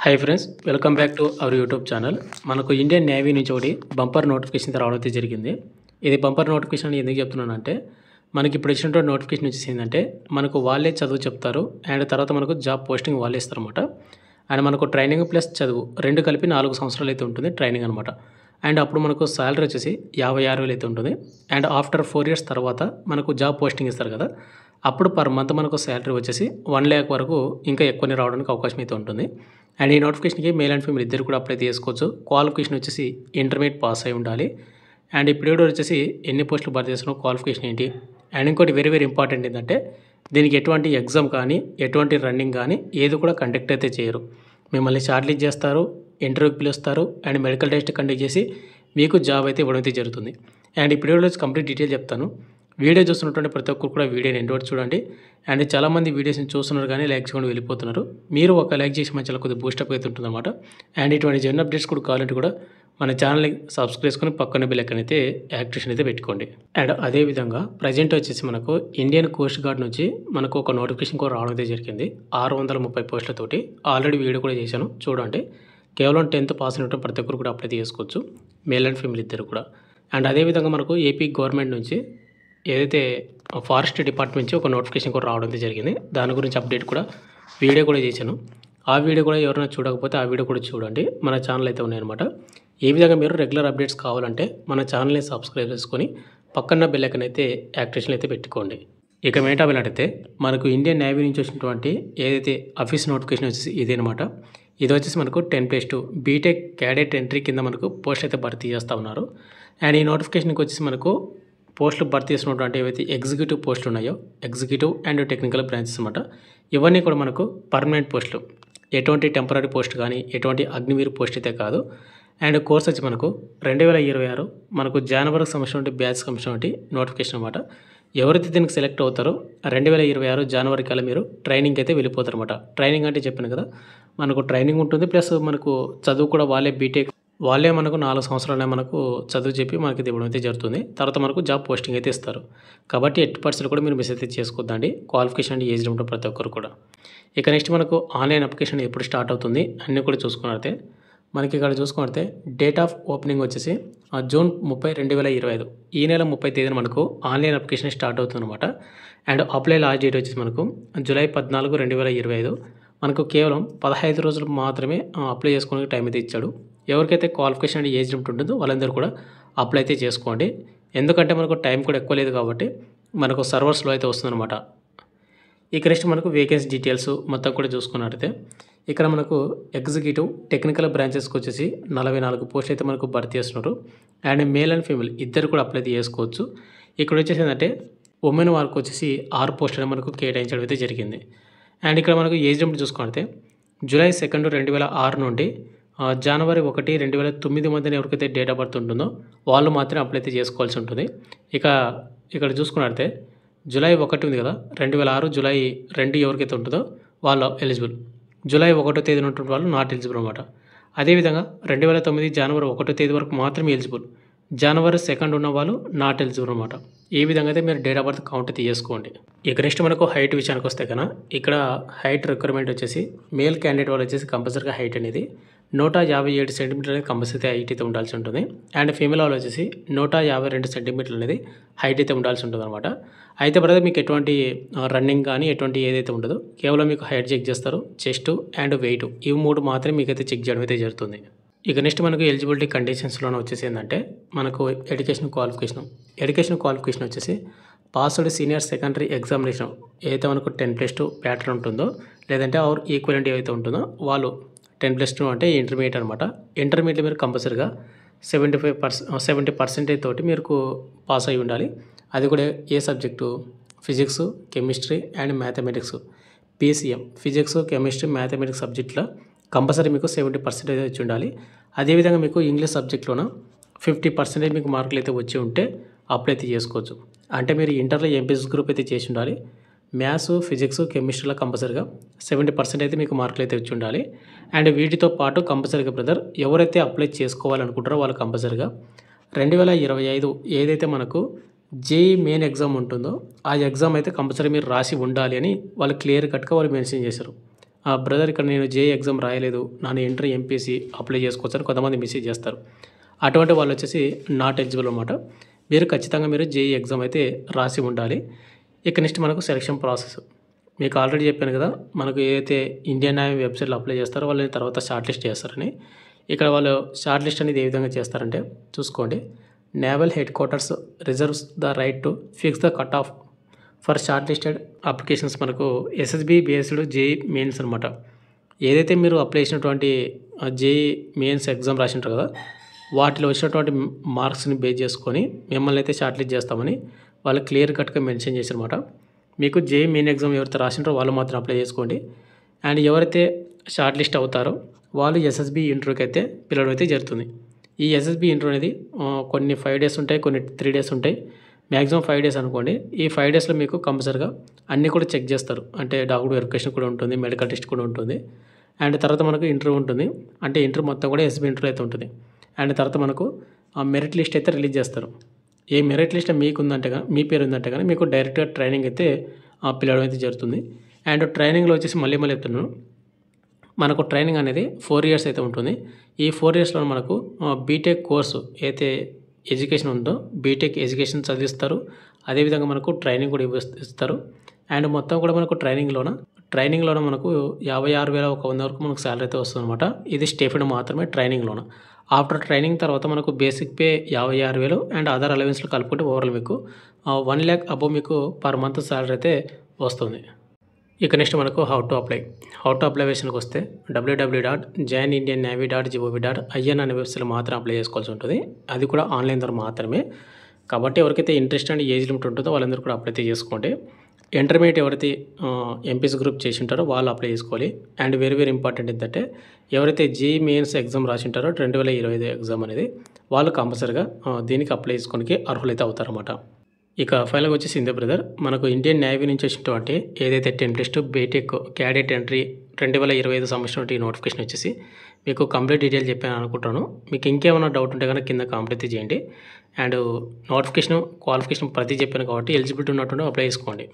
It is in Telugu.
Hi friends, welcome back to our YouTube channel. మనకు ఇండియన్ నేవీ నుంచి ఒకటి బంపర్ నోటిఫికేషన్ రావడం అయితే జరిగింది. ఇది బంపర్ నోటిఫికేషన్ అని ఎందుకు చెప్తున్నానంటే, మనకి ఇప్పుడు ఇచ్చినటువంటి నోటిఫికేషన్ వచ్చేసి ఏంటంటే, మనకు వాళ్ళే చదువు చెప్తారు అండ్ తర్వాత మనకు జాబ్ పోస్టింగ్ వాళ్ళే ఇస్తారన్నమాట. అండ్ మనకు ట్రైనింగ్ ప్లస్ చదువు రెండు కలిపి 4 సంవత్సరాలు అయితే ఉంటుంది ట్రైనింగ్ అనమాట. అండ్ అప్పుడు మనకు శాలరీ వచ్చేసి 56,000 అయితే ఉంటుంది. అండ్ ఆఫ్టర్ 4 ఇయర్స్ తర్వాత మనకు జాబ్ పోస్టింగ్ ఇస్తారు కదా, అప్పుడు పర్ మంత్ మనకు శాలరీ వచ్చేసి 1,00,000 వరకు ఇంకా ఎక్కువనే రావడానికి అవకాశం అయితే ఉంటుంది. అండ్ ఈ నోటిఫికేషన్కి మేల్ అండ్ ఫీమేల్ ఇద్దరు కూడా అప్లై చేసుకోవచ్చు. క్వాలిఫికేషన్ వచ్చేసి ఇంటర్మీడియట్ పాస్ అయి ఉండాలి. అండ్ ఈ పీరియడ్ వచ్చేసి ఎన్ని పోస్టులు భర్తీ చేస్తున్నావు, క్వాలిఫికేషన్ ఏంటి, అండ్ ఇంకోటి వెరీ వెరీ ఇంపార్టెంట్ ఏంటంటే, దీనికి ఎటువంటి ఎగ్జామ్ కానీ ఎటువంటి రన్నింగ్ కానీ ఏది కూడా కండక్ట్ అయితే చేయరు. మిమ్మల్ని షార్ట్ లిస్ట్ చేస్తారు, ఇంటర్వ్యూకి పిలుస్తారు అండ్ మెడికల్ టెస్ట్ కండక్ట్ చేసి మీకు జాబ్ అయితే ఇవ్వడం అయితే జరుగుతుంది. అండ్ ఈ పీరియడ్లో కంప్లీట్ డీటెయిల్ చెప్తాను. వీడియో చూస్తున్నటువంటి ప్రతి ఒక్కరు కూడా వీడియోని ఎండ్ వరకు చూడండి. అండ్ చాలామంది వీడియోస్ని చూస్తున్నారు కానీ లైక్ చేయకుండా వెళ్ళిపోతున్నారు. మీరు ఒక లైక్ చేసి మంచిగా కొద్దిగా బూస్టప్ అయితే ఉంటుందన్నమాట. అండ్ ఇటువంటి జన్ అప్డేట్స్ కూడా కావాలంటే కూడా మన ఛానల్ని సబ్స్క్రైబ్ చేసుకొని పక్కన బెల్ ఐకాన్ అయితే యాక్టివేషన్ అయితే పెట్టుకోండి. అండ్ అదేవిధంగా ప్రజెంట్ వచ్చేసి మనకు ఇండియన్ కోస్ట్ గార్డ్ నుంచి మనకు ఒక నోటిఫికేషన్ కూడా రావడం అయితే జరిగింది. 630 పోస్టులతోటి ఆల్రెడీ వీడియో కూడా చేశాను చూడండి. కేవలం 10th పాస్ అయినట్టు ప్రతి ఒక్కరు కూడా అప్లై చేసుకోవచ్చు, మేల్ అండ్ ఫీమేల్ ఇద్దరు కూడా. అండ్ అదేవిధంగా మనకు ఏపీ గవర్నమెంట్ నుంచి ఏదైతే ఫారెస్ట్ డిపార్ట్మెంట్ నుంచి ఒక నోటిఫికేషన్ కూడా రావడం జరిగింది. దాని గురించి అప్డేట్ కూడా వీడియో కూడా చేశాను. ఆ వీడియో కూడా ఎవరైనా చూడకపోతే ఆ వీడియో కూడా చూడండి, మన ఛానల్ అయితే ఉన్నాయన్నమాట. ఈ విధంగా మీరు రెగ్యులర్ అప్డేట్స్ కావాలంటే మన ఛానల్ని సబ్స్క్రైబ్ చేసుకొని పక్కన బెల్ ఐకాన్ అయితే యాక్టివేషన్ అయితే పెట్టుకోండి. ఇక మేటా వెళ్ళినట్టయితే మనకు ఇండియన్ నేవీ నుంచి వచ్చినటువంటి ఏదైతే ఆఫీస్ నోటిఫికేషన్ వచ్చేసి ఇదేనమాట. ఇది వచ్చేసి మనకు 10+2 బీటెక్ క్యాడెట్ ఎంట్రీ కింద మనకు పోస్ట్ అయితే భర్తీ చేస్తూ ఉన్నారు. అండ్ ఈ నోటిఫికేషన్కి వచ్చేసి మనకు పోస్టులు భర్తీ చేసినటువంటి ఏవైతే ఎగ్జిక్యూటివ్ పోస్టులు ఉన్నాయో, ఎగ్జిక్యూటివ్ అండ్ టెక్నికల్ బ్రాంచెస్ అనమాట. ఇవన్నీ కూడా మనకు పర్మనెంట్ పోస్టులు, ఎటువంటి టెంపరీ పోస్ట్ కానీ ఎటువంటి అగ్నివీర్ పోస్ట్ అయితే కాదు. అండ్ కోర్స్ వచ్చి మనకు 2026 మనకు జనవరికి సంబంధించిన బ్యాచ్ సంబంధించిన నోటిఫికేషన్ అనమాట. ఎవరైతే దీనికి సెలెక్ట్ అవుతారో 2026 జనవరి కల్లా మీరు ట్రైనింగ్ అయితే వెళ్ళిపోతారు అనమాట. ట్రైనింగ్ అంటే చెప్పాను కదా, మనకు ట్రైనింగ్ ఉంటుంది ప్లస్ మనకు చదువు కూడా వాళ్ళే బీటెక్ వాళ్ళే మనకు 4 సంవత్సరాలనే మనకు చదువు చెప్పి మనకి ఇవ్వడం అయితే జరుగుతుంది. తర్వాత మనకు జాబ్ పోస్టింగ్ అయితే ఇస్తారు. కాబట్టి 8% కూడా మీరు మిస్ అయితే చేసుకోవద్దండి. క్వాలిఫికేషన్ అండ్ ఏజ్ ఉంటుంది ప్రతి ఒక్కరు కూడా. ఇక నెక్స్ట్ మనకు ఆన్లైన్ అప్లికేషన్ ఎప్పుడు స్టార్ట్ అవుతుంది అన్నీ కూడా చూసుకున్నట్టే మనకి ఇక్కడ చూసుకుంటే డేట్ ఆఫ్ ఓపెనింగ్ వచ్చేసి జూన్ 30, 2025 ఈ నెల 30 తేదీన మనకు ఆన్లైన్ అప్లికేషన్ స్టార్ట్ అవుతుంది అనమాట. అండ్ అప్లై లాస్ట్ డేట్ వచ్చేసి మనకు జూలై 14, 2025 మనకు కేవలం 15 రోజులు మాత్రమే అప్లై చేసుకోవడానికి టైం అయితే ఇచ్చాడు. ఎవరికైతే క్వాలిఫికేషన్ అండ్ ఏజ్ లిమిట్ ఉంటుందో వాళ్ళందరూ కూడా అప్లై అయితే చేసుకోండి. ఎందుకంటే మనకు టైం కూడా ఎక్కువ లేదు కాబట్టి మనకు సర్వర్స్లో అయితే వస్తుందన్నమాట. ఇక నెక్స్ట్ మనకు వేకెన్సీ డీటెయిల్స్ మొత్తం కూడా చూసుకున్నట్టయితే ఇక్కడ మనకు ఎగ్జిక్యూటివ్ టెక్నికల్ బ్రాంచెస్కి వచ్చేసి 44 పోస్టులు అయితే మనకు భర్తీ చేస్తున్నారు. అండ్ మేల్ అండ్ ఫీమేల్ ఇద్దరు కూడా అప్లై చేసుకోవచ్చు. ఇక్కడ వచ్చేసి ఏంటంటే ఉమెన్ వారికి వచ్చేసి 6 పోస్టులు మనకు కేటాయించడం అయితే జరిగింది. అండ్ ఇక్కడ మనకు ఏజ్ లిమిట్ చూసుకుంటే జూలై 2, 2006 నుండి జనవరి 1, 2009 మధ్యన ఎవరికైతే డేట్ ఆఫ్ బర్త్ ఉంటుందో వాళ్ళు మాత్రమే అప్లై అయితే చేసుకోవాల్సి ఉంటుంది. ఇక్కడ చూసుకున్నట్లయితే జూలై 1 ఉంది కదా, 2006 జూలై 2 ఎవరికైతే ఉంటుందో వాళ్ళు ఎలిజిబుల్. జూలై 1వ తేదీన ఉన్నటువంటి వాళ్ళు నాట్ ఎలిజిబుల్ అనమాట. అదేవిధంగా 2009 జనవరి 1వ తేదీ వరకు మాత్రమే ఎలిజిబుల్. జనవరి 2 ఉన్న వాళ్ళు నాట్ ఎలిజిబుల్ అనమాట. ఈ విధంగా అయితే మీరు డేట్ ఆఫ్ బర్త్ కౌంట్ అయితే చేసుకోండి. ఇక నెక్స్ట్ మనకు హైట్ విషయానికి వస్తే కన్నా ఇక్కడ హైట్ రిక్వైర్మెంట్ వచ్చేసి మేల్ క్యాండిడేట్ వాళ్ళు వచ్చేసి కంపల్సరీగా హైట్ అనేది 157 సెంటీమీటర్లు అనేది కంపల్సరీ హైట్ అయితే ఉండాల్సి ఉంటుంది. అండ్ ఫీమేల్ వాళ్ళు వచ్చేసి 152 సెంటీమీటర్లు అనేది హైట్ అయితే ఉండాల్సి ఉంటుంది అనమాట. అయితే బ్రదర్ మీకు ఎటువంటి రన్నింగ్ కానీ ఎటువంటి ఏదైతే ఉండదో కేవలం మీకు హైట్ చెక్ చేస్తారు, చెస్ట్ అండ్ వెయిట్ ఇవి 3 మాత్రమే మీకైతే చెక్ చేయడం అయితే జరుగుతుంది. ఇక నెక్స్ట్ మనకు ఎలిజిబిలిటీ కండిషన్స్లోనే వచ్చేసి ఏంటంటే మనకు ఎడ్యుకేషన్ క్వాలిఫికేషన్ వచ్చేసి పాస్డ్ సీనియర్ సెకండరీ ఎగ్జామినేషన్ ఏదైతే మనకు 10+2 ప్యాటర్న్ ఉంటుందో లేదంటే ఆర్ ఈక్వలెంట్ ఏదైతే ఉంటుందో వాళ్ళు 10+2 అంటే ఇంటర్మీడియట్ అనమాట. ఇంటర్మీడియట్ మీరు కంపల్సరీగా 70% తోటి మీకు పాస్ అయి ఉండాలి. అది కూడా ఏ subject, physics, chemistry and mathematics, PCM physics, chemistry, mathematics సబ్జెక్టులో కంపల్సరీ మీకు 70% వచ్చి ఉండాలి. అదేవిధంగా మీకు ఇంగ్లీష్ సబ్జెక్ట్లోన 50% మీకు మార్కులు అయితే వచ్చి ఉంటే అప్లై అయితే చేసుకోవచ్చు. అంటే మీరు ఇంటర్లో ఎంపీసీ గ్రూప్ అయితే చేసి ఉండాలి. మ్యాథ్స్, ఫిజిక్స్, కెమిస్ట్రీలో కంపల్సరీగా 70% అయితే మీకు మార్కులు అయితే వచ్చి ఉండాలి. అండ్ వీటితో పాటు కంపల్సరీగా బ్రదర్ ఎవరైతే అప్లై చేసుకోవాలనుకుంటారో వాళ్ళు కంపల్సరీగా 2025 ఏదైతే మనకు జేఈ మెయిన్ ఎగ్జామ్ ఉంటుందో ఆ ఎగ్జామ్ అయితే కంపల్సరీ మీరు రాసి ఉండాలి అని వాళ్ళు క్లియర్ కట్గా వాళ్ళు మెన్షన్ చేశారు. బ్రదర్ ఇక్కడ నేను జేఈ ఎగ్జామ్ రాయలేదు, నన్ను ఇంటర్ ఎంపీసీ అప్లై చేసుకోవచ్చు అని కొంతమంది మెసేజ్ చేస్తారు. అటువంటి వాళ్ళు వచ్చేసి నాట్ ఎలిజిబుల్ అనమాట. మీరు ఖచ్చితంగా మీరు జేఈ ఎగ్జామ్ అయితే రాసి ఉండాలి. ఇక నెక్స్ట్ మనకు సెలక్షన్ ప్రాసెస్. మీకు ఆల్రెడీ చెప్పాను కదా, మనకు ఏదైతే ఇండియన్ నేవీ వెబ్సైట్లో అప్లై చేస్తారో వాళ్ళని తర్వాత షార్ట్ లిస్ట్ చేస్తారని. ఇక్కడ వాళ్ళు షార్ట్ లిస్ట్ అనేది ఏ విధంగా చేస్తారంటే చూసుకోండి. Naval head quarters reserves the right to fix the cut off for short listed applications. మనకు ఎస్ఎస్బి బేస్డ్ జేఈ మెయిన్స్ అనమాట. ఏదైతే మీరు అప్లై చేసినటువంటి జేఈ మెయిన్స్ ఎగ్జామ్ రాసింటారు కదా, వాటిలో వచ్చినటువంటి మార్క్స్ని బేస్ చేసుకొని మిమ్మల్ని అయితే షార్ట్ లిస్ట్ చేస్తామని వాళ్ళు క్లియర్ కట్గా మెన్షన్ చేశారన్నమాట. మీకు జేఈ మెయిన్ ఎగ్జామ్ ఎవరైతే రాసింటారో వాళ్ళు మాత్రం అప్లై చేసుకోండి. అండ్ ఎవరైతే షార్ట్ లిస్ట్ అవుతారో వాళ్ళు ఎస్ఎస్బి ఇంటర్వ్యూకి అయితే పిలవడం అయితే జరుగుతుంది. ఈ ఎస్ఎస్బి ఇంటర్వ్యూ అనేది కొన్ని 5 డేస్ ఉంటాయి, కొన్ని 3 డేస్ ఉంటాయి. మ్యాక్సిమం 5 డేస్ అనుకోండి. ఈ 5 డేస్లో మీకు కంపల్సరిగా అన్నీ కూడా చెక్ చేస్తారు. అంటే డాక్యుమెంట్ వెరిఫికేషన్ కూడా ఉంటుంది, మెడికల్ టెస్ట్ కూడా ఉంటుంది. అండ్ తర్వాత మనకు ఇంటర్వ్యూ ఉంటుంది. అంటే ఇంటర్వ్యూ మొత్తం కూడా ఎస్ఎస్బి ఇంటర్వ్యూ అయితే ఉంటుంది. అండ్ తర్వాత మనకు మెరిట్ లిస్ట్ అయితే రిలీజ్ చేస్తారు. ఏ మెరిట్ లిస్ట్ మీకు ఉందంటే కానీ, మీ పేరు ఉందంటే కానీ మీకు డైరెక్ట్గా ట్రైనింగ్ అయితే పిలవడం అయితే జరుగుతుంది. అండ్ ట్రైనింగ్లో వచ్చేసి మళ్ళీ చెప్తున్నాను, మనకు ట్రైనింగ్ అనేది 4 ఇయర్స్ అయితే ఉంటుంది. ఈ 4 ఇయర్స్లో మనకు బీటెక్ కోర్సు అయితే ఎడ్యుకేషన్ ఉందో బీటెక్ ఎడ్యుకేషన్ చదివిస్తారు. అదేవిధంగా మనకు ట్రైనింగ్ కూడా ఇస్తారు. అండ్ మొత్తం కూడా మనకు ట్రైనింగ్లోన మనకు 56,100 వరకు మనకు శాలరీ అయితే వస్తుంది అనమాట. ఇది స్టేఫెండ్ మాత్రమే ట్రైనింగ్లోన. ఆఫ్టర్ ట్రైనింగ్ తర్వాత మనకు బేసిక్ పే 56,000 అండ్ అదర్ అలవెన్స్లు కలుపుకుంటే ఓవరాల్ మీకు 1 lakh అబోవ్ మీకు పర్ మంత్ శాలరీ అయితే వస్తుంది. ఇక నెక్స్ట్ మనకు హౌ టు అప్లై విషయానికి వస్తే www.joinindiannavy.gov.in అనే వెబ్సైట్లో మాత్రం అప్లై చేసుకోవాల్సి ఉంటుంది. అది కూడా ఆన్లైన్ ద్వారా మాత్రమే. కాబట్టి ఎవరికైతే ఇంట్రెస్ట్ అండ్ ఏజ్ లిమిట్ ఉంటుందో వాళ్ళందరూ కూడా అప్లై చేసుకోండి. ఇంటర్మీడియట్ ఎవరైతే ఎంపీసీ గ్రూప్ చేసి ఉంటారో వాళ్ళు అప్లై చేసుకోవాలి. అండ్ వెరీ ఇంపార్టెంట్ ఏంటంటే ఎవరైతే జేఈ మెయిన్స్ ఎగ్జామ్ రాసి ఉంటారో 2025 ఎగ్జామ్ అనేది వాళ్ళు కంపల్సరిగా దీనికి అప్లై చేసుకోవడానికి అర్హులైతే అవుతారన్నమాట. ఇక ఫైనల్గా వచ్చేసి ఇందే బ్రదర్, మనకు ఇండియన్ నేవీ నుంచి వచ్చినటువంటి ఏదైతే టెంప్లెస్ట్ బీటెక్ క్యాడెట్ ఎంట్రీ 2025 సంబంధించిన ఈ నోటిఫికేషన్ వచ్చేసి మీకు కంప్లీట్ డీటెయిల్ చెప్పాను అనుకుంటాను. మీకు ఇంకేమైనా డౌట్ ఉంటే కనుక కింద కామెంట్ అయితే చేయండి. అండ్ నోటిఫికేషన్ క్వాలిఫికేషన్ ప్రతి చెప్పాను కాబట్టి ఎలిజిబిలిటీ ఉన్నట్టు అప్లై చేసుకోండి.